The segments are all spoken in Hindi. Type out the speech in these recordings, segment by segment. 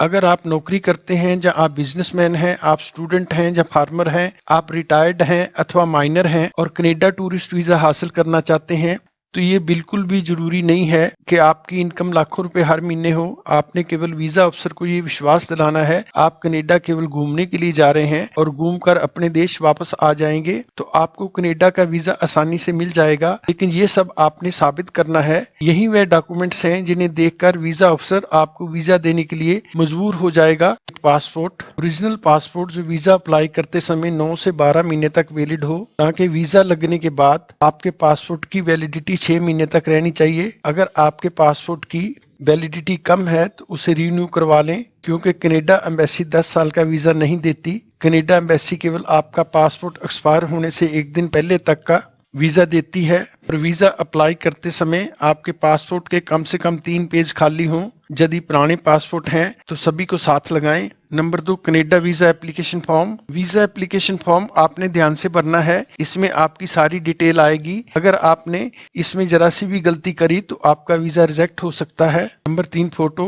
अगर आप नौकरी करते हैं या आप बिजनेसमैन हैं, आप स्टूडेंट हैं या फार्मर हैं, आप रिटायर्ड हैं अथवा माइनर हैं और कनाडा टूरिस्ट वीजा हासिल करना चाहते हैं, तो ये बिल्कुल भी जरूरी नहीं है कि आपकी इनकम लाखों रुपए हर महीने हो। आपने केवल वीजा अफसर को ये विश्वास दिलाना है आप कनाडा केवल घूमने के लिए जा रहे हैं और घूमकर अपने देश वापस आ जाएंगे, तो आपको कनाडा का वीजा आसानी से मिल जाएगा। लेकिन ये सब आपने साबित करना है। यही वह डॉक्यूमेंट्स हैं जिन्हें देखकर वीजा अफसर आपको वीजा देने के लिए मजबूर हो जाएगा। पासपोर्ट, ओरिजिनल पासपोर्ट जो वीजा अप्लाई करते समय 9 से 12 महीने तक वैलिड हो, ताकि वीजा लगने के बाद आपके पासपोर्ट की वैलिडिटी 6 महीने तक रहनी चाहिए। अगर आपके पासपोर्ट की वैलिडिटी कम है तो उसे रिन्यू करवा लें, क्योंकि कनाडा एम्बेसी 10 साल का वीजा नहीं देती। कनाडा एम्बेसी केवल आपका पासपोर्ट एक्सपायर होने से एक दिन पहले तक का वीजा देती है। और वीजा अप्लाई करते समय आपके पासपोर्ट के कम से कम 3 पेज खाली हों। यदि पुराने पासपोर्ट हैं तो सभी को साथ लगाएं। Number 2, Canada visa application form. Visa application form आपने ध्यान से भरना है, इसमें आपकी सारी डिटेल आएगी। अगर आपने इसमें जरा सी भी गलती करी तो आपका वीजा रिजेक्ट हो सकता है। Number 3, photo.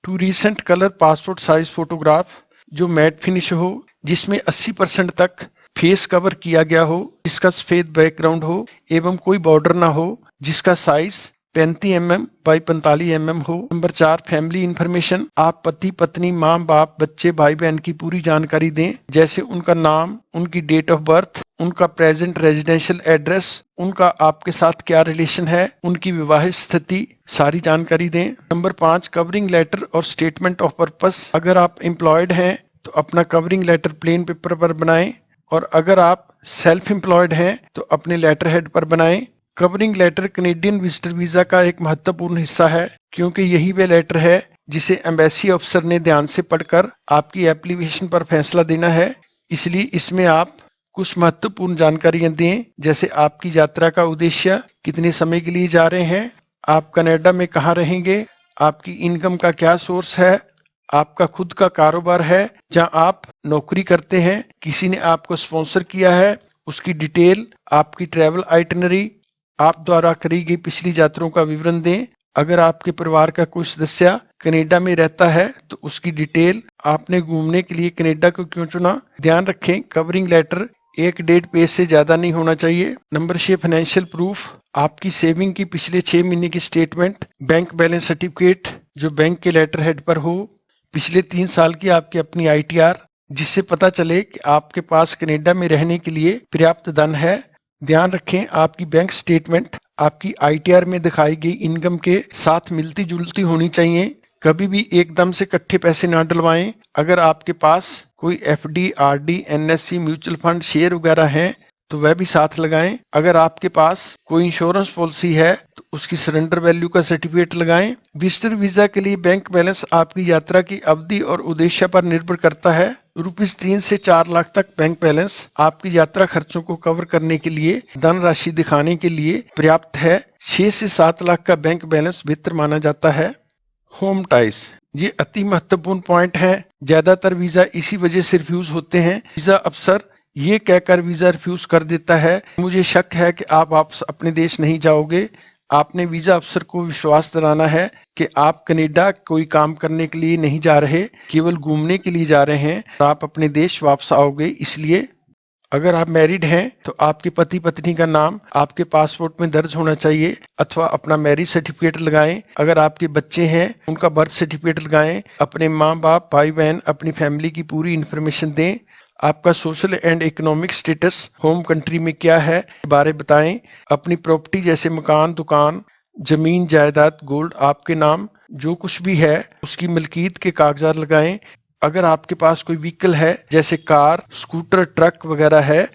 2 recent colour passport size photograph जो मैट फिनिश हो, जिसमें 80% तक फेस कवर किया गया हो, जिसका सफेद बैकग्राउंड हो एवं कोई बॉर्डर ना हो, जिसका साइज 35 mm बाई 45 mm हो। Number 4, family information. आप पति पत्नी, माँ बाप, बच्चे, भाई बहन की पूरी जानकारी दें, जैसे उनका नाम, उनकी डेट ऑफ बर्थ, उनका प्रेजेंट रेजिडेंशियल एड्रेस, उनका आपके साथ क्या रिलेशन है, उनकी विवाहित स्थिति, सारी जानकारी दें। नंबर 5, कवरिंग लेटर और स्टेटमेंट ऑफ पर्पस। अगर आप एम्प्लॉयड हैं तो अपना कवरिंग लेटर प्लेन पेपर पर बनाएं, और अगर आप सेल्फ एम्प्लॉयड हैं तो अपने लेटर हेड पर बनाएं। Covering letter Canadian visitor visa का एक महत्वपूर्ण हिस्सा है, क्योंकि यही वह लेटर है जिसे एम्बेसी अफसर ने ध्यान से पढ़कर आपकी एप्लीकेशन पर फैसला देना है। इसलिए इसमें आप कुछ महत्वपूर्ण जानकारियां दें, जैसे आपकी यात्रा का उद्देश्य, कितने समय के लिए जा रहे हैं, आप कनाडा में कहाँ रहेंगे, आपकी इनकम का क्या सोर्स है, आपका खुद का कारोबार है जहां आप नौकरी करते हैं, किसी ने आपको स्पॉन्सर किया है, उसकी डिटेल, आपकी ट्रैवल आइटिनरी, आप द्वारा करी गई पिछली यात्राओं का विवरण दें। अगर आपके परिवार का कोई सदस्य कनाडा में रहता है तो उसकी डिटेल, आपने घूमने के लिए कनाडा को क्यों चुना। ध्यान रखें, कवरिंग लेटर 1.5 पेज से ज्यादा नहीं होना चाहिए। Number 6, financial proof. आपकी सेविंग की पिछले 6 महीने की स्टेटमेंट, बैंक बैलेंस सर्टिफिकेट जो बैंक के लेटर हेड पर हो, पिछले 3 साल की आपकी अपनी ITR, जिससे पता चले कि आपके पास कनाडा में रहने के लिए पर्याप्त धन है। ध्यान रखें, आपकी बैंक स्टेटमेंट आपकी ITR में दिखाई गई इनकम के साथ मिलती जुलती होनी चाहिए। कभी भी एकदम से इकट्ठे पैसे ना डलवाएं। अगर आपके पास कोई FD, RD, NSC, mutual fund, share वगैरह हैं तो वह भी साथ लगाएं। अगर आपके पास कोई इंश्योरेंस पॉलिसी है तो उसकी सरेंडर वैल्यू का सर्टिफिकेट लगाएं। विजिटर वीजा के लिए बैंक बैलेंस आपकी यात्रा की अवधि और उद्देश्य पर निर्भर करता है। ₹3 से 4 लाख तक बैंक बैलेंस आपकी यात्रा खर्चों को कवर करने के लिए धन राशि दिखाने के लिए पर्याप्त है। 6 से 7 लाख का बैंक बैलेंस बेहतर माना जाता है। होम टाइज, ये अति महत्वपूर्ण पॉइंट है। ज्यादातर वीजा इसी वजह से रिफ्यूज होते हैं। वीजा अफसर ये कहकर वीजा रिफ्यूज कर देता है, मुझे शक है कि आप वापस अपने देश नहीं जाओगे। आपने वीजा अफसर को विश्वास दिलाना है कि आप कनाडा कोई काम करने के लिए नहीं जा रहे, केवल घूमने के लिए जा रहे हैं और आप अपने देश वापस आओगे। इसलिए अगर आप मैरिड हैं तो आपके पति पत्नी का नाम आपके पासपोर्ट में दर्ज होना चाहिए, अथवा अपना मैरिज सर्टिफिकेट लगाएं। अगर आपके बच्चे हैं उनका बर्थ सर्टिफिकेट लगाएं। अपने माँ बाप, भाई बहन, अपनी फैमिली की पूरी इंफॉर्मेशन दें। आपका social and economic status home country में क्या है बारे बताएं। अपनी प्रॉपर्टी जैसे मकान, दुकान, जमीन, जायदाद, गोल्ड, आपके नाम जो कुछ भी है उसकी मलकीत के कागजात लगाएं। अगर आपके पास कोई व्हीकल है जैसे कार, स्कूटर, ट्रक वगैरह है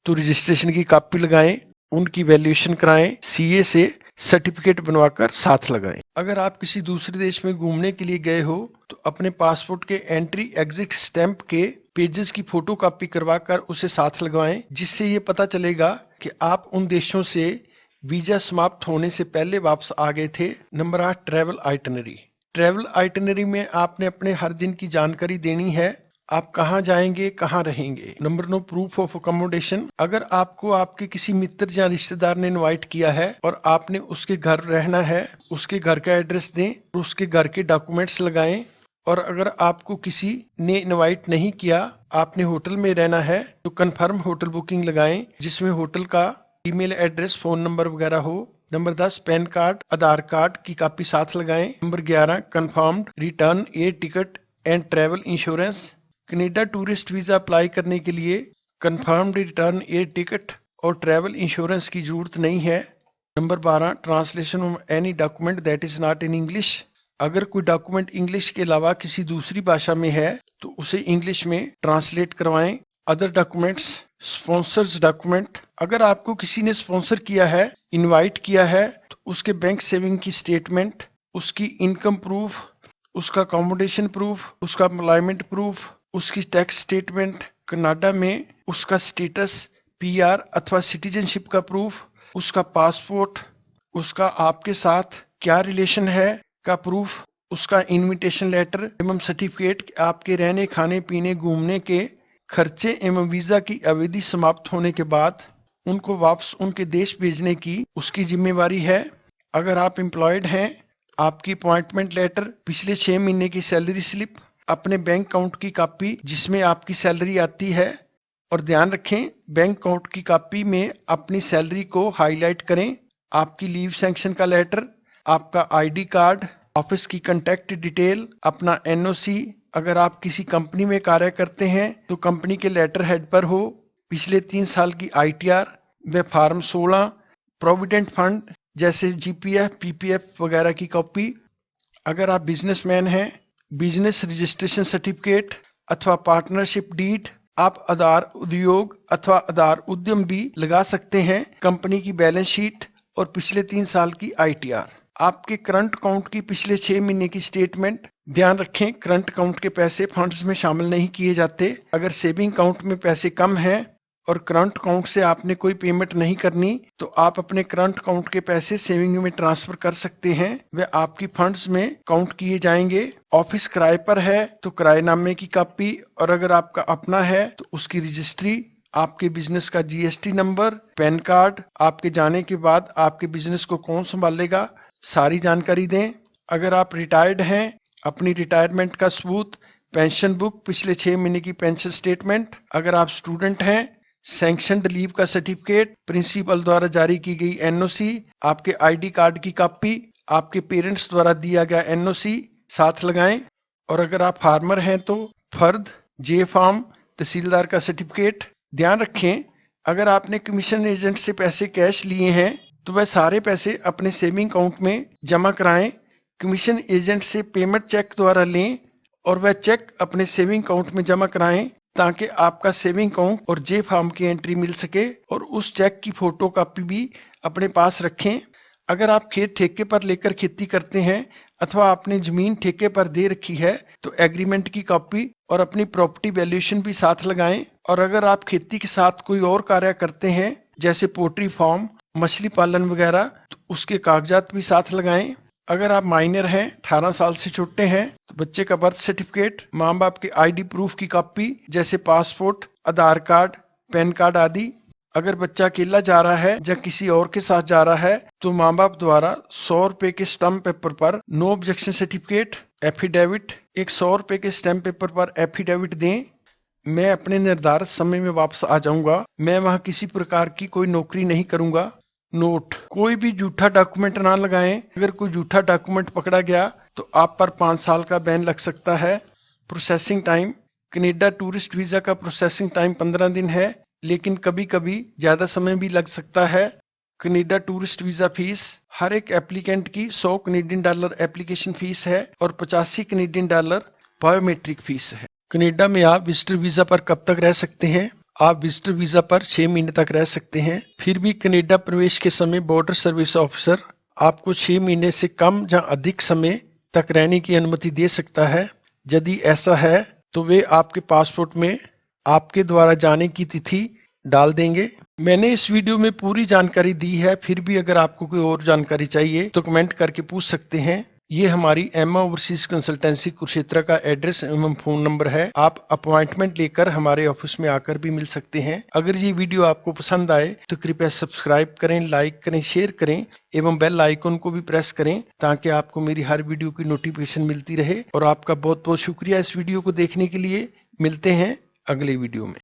तो रजिस्ट्रेशन की कॉपी लगाएं, उनकी वैल्यूएशन कराएं, CA से सर्टिफिकेट बनवाकर साथ लगाएं। अगर आप किसी दूसरे देश में घूमने के लिए गए हो तो अपने पासपोर्ट के एंट्री एग्जिट स्टैंप के पेजेस की फोटो कॉपी करवाकर उसे साथ लगवाएं, जिससे ये पता चलेगा कि आप उन देशों से वीजा समाप्त होने से पहले वापस आ गए थे। Number 8, travel itinerary. Travel itinerary में आपने अपने हर दिन की जानकारी देनी है। आप कहाँ जाएंगे, कहाँ रहेंगे। Number 9, proof of accommodation. अगर आपको आपके किसी मित्र या रिश्तेदार ने इनवाइट किया है और आपने उसके घर रहना है, उसके घर का एड्रेस दें और उसके घर के डॉक्यूमेंट्स लगाएं। और अगर आपको किसी ने इनवाइट नहीं किया, आपने होटल में रहना है, तो कंफर्म होटल बुकिंग लगाएं जिसमें होटल का ईमेल एड्रेस, फोन नंबर वगैरह हो। नंबर 10, पैन कार्ड, आधार कार्ड की कॉपी साथ लगाएं। Number 11, confirmed return air ticket and travel insurance. Canada tourist visa apply करने के लिए कंफर्म्ड रिटर्न एयर टिकट और ट्रैवल इंश्योरेंस की जरूरत नहीं है। Number 12, translation of any document that is not in English. अगर कोई डॉक्यूमेंट इंग्लिश के अलावा किसी दूसरी भाषा में है तो उसे इंग्लिश में ट्रांसलेट करवाएं। Other documents, sponsors document. अगर आपको किसी ने स्पॉन्सर किया है, इनवाइट किया है, तो उसके बैंक सेविंग की स्टेटमेंट, उसकी इनकम प्रूफ, उसका अकोमोडेशन प्रूफ, उसका एम्प्लॉयमेंट प्रूफ, उसकी टैक्स स्टेटमेंट, कनाडा में उसका स्टेटस पीआर अथवा सिटीजनशिप का प्रूफ, उसका पासपोर्ट, उसका आपके साथ क्या रिलेशन है का प्रूफ, उसका इनविटेशन लेटर एवं सर्टिफिकेट आपके रहने, खाने पीने, घूमने के खर्चे एवं वीजा की अवधि समाप्त होने के बाद उनको वापस उनके देश भेजने की उसकी जिम्मेवारी है। अगर आप एम्प्लॉयड हैं, आपकी अपॉइंटमेंट लेटर, पिछले 6 महीने की सैलरी स्लिप, अपने बैंक अकाउंट की कॉपी जिसमें आपकी सैलरी आती है, और ध्यान रखें बैंक अकाउंट की कॉपी में अपनी सैलरी को हाईलाइट करें। आपकी लीव सैंक्शन का लेटर, आपका आईडी कार्ड, ऑफिस की कांटेक्ट डिटेल, अपना एनओसी। अगर आप किसी कंपनी में कार्य करते हैं तो कंपनी के लेटर हेड पर हो, पिछले 3 साल की आईटीआर व फॉर्म 16, प्रोविडेंट फंड जैसे जीपीएफ, पीपीएफ वगैरह की कॉपी। अगर आप बिजनेसमैन हैं, बिजनेस रजिस्ट्रेशन सर्टिफिकेट अथवा पार्टनरशिप डीड। आप आधार उद्योग अथवा आधार उद्यम भी लगा सकते हैं। कंपनी की बैलेंस शीट और पिछले 3 साल की आईटीआर। आपके करंट अकाउंट की पिछले 6 महीने की स्टेटमेंट। ध्यान रखें करंट अकाउंट के पैसे फंड्स में शामिल नहीं किए जाते। अगर सेविंग अकाउंट में पैसे कम हैं और करंट अकाउंट से आपने कोई पेमेंट नहीं करनी तो आप अपने करंट अकाउंट के पैसे सेविंग में ट्रांसफर कर सकते हैं, वे आपकी फंड्स में काउंट किए जाएंगे। ऑफिस किराए पर है तो किराएनामे की कॉपी, और अगर आपका अपना है तो उसकी रजिस्ट्री, आपके बिजनेस का जीएसटी नंबर, पैन कार्ड, आपके जाने के बाद आपके बिजनेस को कौन संभालेगा, सारी जानकारी दें। अगर आप रिटायर्ड हैं, अपनी रिटायरमेंट का सबूत, पेंशन बुक, पिछले 6 महीने की पेंशन स्टेटमेंट। अगर आप स्टूडेंट हैं, सैंक्शनड लीव का सर्टिफिकेट, प्रिंसिपल द्वारा जारी की गई एनओसी, आपके आईडी कार्ड की कॉपी, आपके पेरेंट्स द्वारा दिया गया एनओसी साथ लगाएं। और अगर आप फार्मर हैं तो फर्द, जे फार्म, तहसीलदार का सर्टिफिकेट। ध्यान रखें अगर आपने कमीशन एजेंट से पैसे कैश लिए हैं तो वह सारे पैसे अपने सेविंग अकाउंट में जमा कराएं। कमीशन एजेंट से पेमेंट चेक द्वारा लें और वह चेक अपने सेविंग अकाउंट में जमा कराएं ताकि आपका सेविंग अकाउंट और जे फार्म की एंट्री मिल सके, और उस चेक की फोटो कॉपी भी अपने पास रखें। अगर आप खेत ठेके पर लेकर खेती करते हैं अथवा आपने जमीन ठेके पर दे रखी है तो एग्रीमेंट की कॉपी और अपनी प्रॉपर्टी वैल्यूएशन भी साथ लगाएं। और अगर आप खेती के साथ कोई और कार्य करते हैं जैसे पोल्ट्री फार्म, मछली पालन वगैरह, तो उसके कागजात भी साथ लगाएं। अगर आप माइनर हैं, 18 साल से छोटे हैं, तो बच्चे का बर्थ सर्टिफिकेट, माँ बाप के आईडी प्रूफ की कॉपी जैसे पासपोर्ट, आधार कार्ड, पैन कार्ड आदि। अगर बच्चा अकेला जा रहा है या किसी और के साथ जा रहा है तो माँ बाप द्वारा 100 रुपए के स्टैम्प पेपर पर नो ऑब्जेक्शन सर्टिफिकेट, एफिडेविट, एक 100 रुपए के स्टैम्प पेपर पर एफिडेविट दें। मैं अपने निर्धारित समय में वापस आ जाऊंगा, मैं वहां किसी प्रकार की कोई नौकरी नहीं करूंगा। नोट, कोई भी झूठा डॉक्यूमेंट ना लगाएं। अगर कोई झूठा डॉक्यूमेंट पकड़ा गया तो आप पर 5 साल का बैन लग सकता है। Processing time, Canada tourist visa का प्रोसेसिंग टाइम 15 दिन है, लेकिन कभी कभी ज्यादा समय भी लग सकता है। कनाडा टूरिस्ट वीजा फीस, हर एक एप्लीकेंट की $100 एप्लीकेशन फीस है और $85 बायोमेट्रिक फीस है। कनाडा में आप विजिटर वीजा पर कब तक रह सकते हैं? आप विजिटर वीजा पर 6 महीने तक रह सकते हैं। फिर भी कनाडा प्रवेश के समय बॉर्डर सर्विस ऑफिसर आपको 6 महीने से कम या अधिक समय तक रहने की अनुमति दे सकता है। यदि ऐसा है तो वे आपके पासपोर्ट में आपके द्वारा जाने की तिथि डाल देंगे। मैंने इस वीडियो में पूरी जानकारी दी है, फिर भी अगर आपको कोई और जानकारी चाहिए तो कमेंट करके पूछ सकते हैं। ये हमारी एम्मा ओवरसीज कंसल्टेंसी कुरुक्षेत्र का एड्रेस एवं फोन नंबर है। आप अपॉइंटमेंट लेकर हमारे ऑफिस में आकर भी मिल सकते हैं। अगर ये वीडियो आपको पसंद आए तो कृपया सब्सक्राइब करें, लाइक करें, शेयर करें एवं बेल आइकन को भी प्रेस करें ताकि आपको मेरी हर वीडियो की नोटिफिकेशन मिलती रहे। और आपका बहुत बहुत शुक्रिया इस वीडियो को देखने के लिए। मिलते हैं अगले वीडियो में।